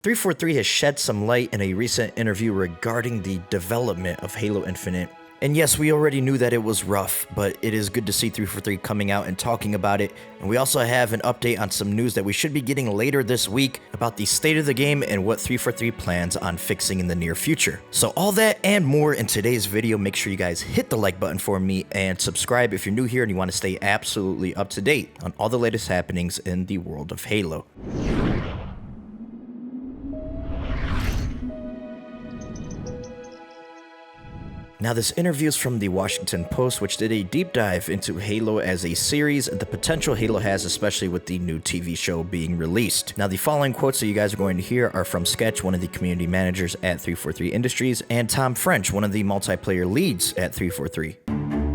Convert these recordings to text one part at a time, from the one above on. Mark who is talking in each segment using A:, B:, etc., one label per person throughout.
A: 343 has shed some light in a recent interview regarding the development of Halo Infinite. And yes, we already knew that it was rough, but it is good to see 343 coming out and talking about it. And we also have an update on some news that we should be getting later this week about the state of the game and what 343 plans on fixing in the near future. So all that and more in today's video. Make sure you guys hit the like button for me and subscribe if you're new here and you want to stay absolutely up to date on all the latest happenings in the world of Halo. Now, this interview is from the Washington Post, which did a deep dive into Halo as a series and the potential Halo has, especially with the new TV show being released. Now, the following quotes that you guys are going to hear are from Sketch, one of the community managers at 343 Industries, and Tom French, one of the multiplayer leads at 343.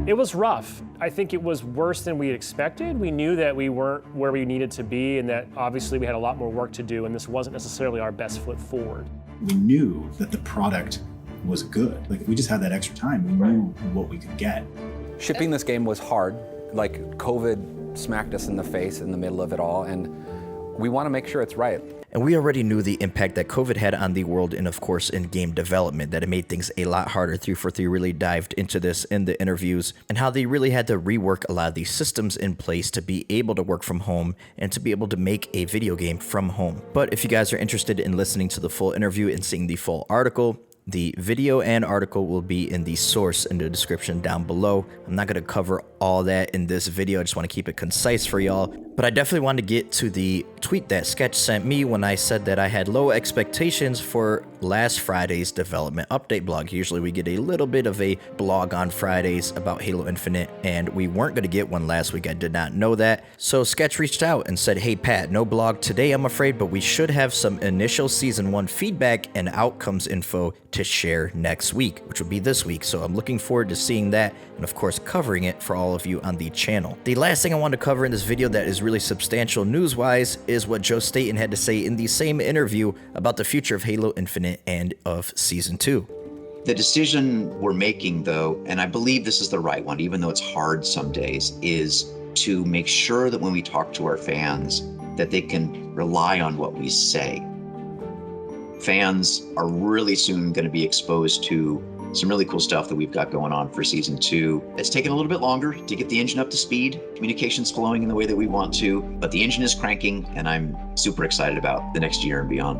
B: It was rough. I think it was worse than we expected. We knew that we weren't where we needed to be and that obviously we had a lot more work to do, and this wasn't necessarily our best foot forward.
C: We knew that the product was good. Like, if we just had that extra time, we knew what we could get.
D: Shipping this game was hard. Like, COVID smacked us in the face in the middle of it all, and we want to make sure it's right.
A: And we already knew the impact that COVID had on the world and, of course, in game development, that it made things a lot harder. 343 really dived into this in the interviews and how they really had to rework a lot of these systems in place to be able to work from home and to be able to make a video game from home. But if you guys are interested in listening to the full interview and seeing the full article, the video and article will be in the source in the description down below. I'm not going to cover all that in this video. I just want to keep it concise for y'all. But I definitely want to get to the tweet that Sketch sent me when I said that I had low expectations for last Friday's development update blog. Usually we get a little bit of a blog on Fridays about Halo Infinite, and we weren't going to get one last week. I did not know that. So Sketch reached out and said, "Hey Pat, no blog today I'm afraid, but we should have some initial season 1 feedback and outcomes info to share next week," which would be this week. So I'm looking forward to seeing that and of course covering it for all of you on the channel. The last thing I want to cover in this video that is really substantial news-wise is what Joe Staten had to say in the same interview about the future of Halo Infinite and of Season 2.
E: The decision we're making, though, and I believe this is the right one, even though it's hard some days, is to make sure that when we talk to our fans, that they can rely on what we say. Fans are really soon going to be exposed to some really cool stuff that we've got going on for Season 2. It's taken a little bit longer to get the engine up to speed. Communication's flowing in the way that we want to, but the engine is cranking, and I'm super excited about the next year and beyond.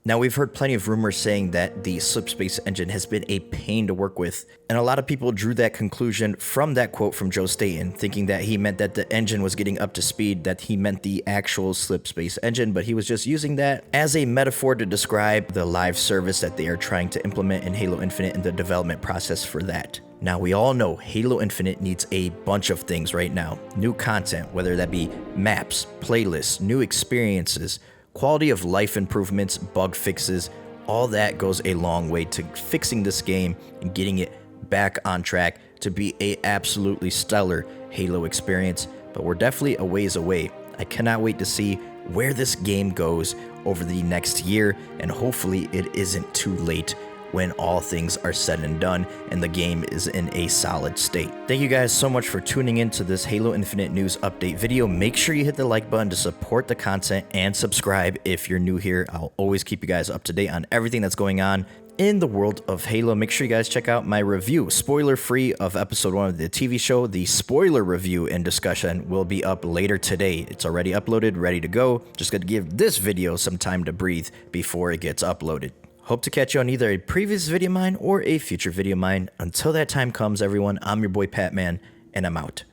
A: Now, we've heard plenty of rumors saying that the Slipspace engine has been a pain to work with, and a lot of people drew that conclusion from that quote from Joe Staten, thinking that he meant that the engine was getting up to speed, that he meant the actual Slipspace engine, but he was just using that as a metaphor to describe the live service that they are trying to implement in Halo Infinite and the development process for that. Now, we all know Halo Infinite needs a bunch of things right now. New content, whether that be maps, playlists, new experiences, quality of life improvements, bug fixes, all that goes a long way to fixing this game and getting it back on track to be a absolutely stellar Halo experience. But we're definitely a ways away. I cannot wait to see where this game goes over the next year, and hopefully it isn't too late when all things are said and done and the game is in a solid state. Thank you guys so much for tuning in to this Halo Infinite news update video. Make sure you hit the like button to support the content and subscribe if you're new here. I'll always keep you guys up to date on everything that's going on in the world of Halo. Make sure you guys check out my review, spoiler-free, of episode 1 of the TV show. The spoiler review and discussion will be up later today. It's already uploaded, ready to go. Just gotta give this video some time to breathe before it gets uploaded. Hope to catch you on either a previous video of mine or a future video of mine. Until that time comes, everyone, I'm your boy Patman, and I'm out.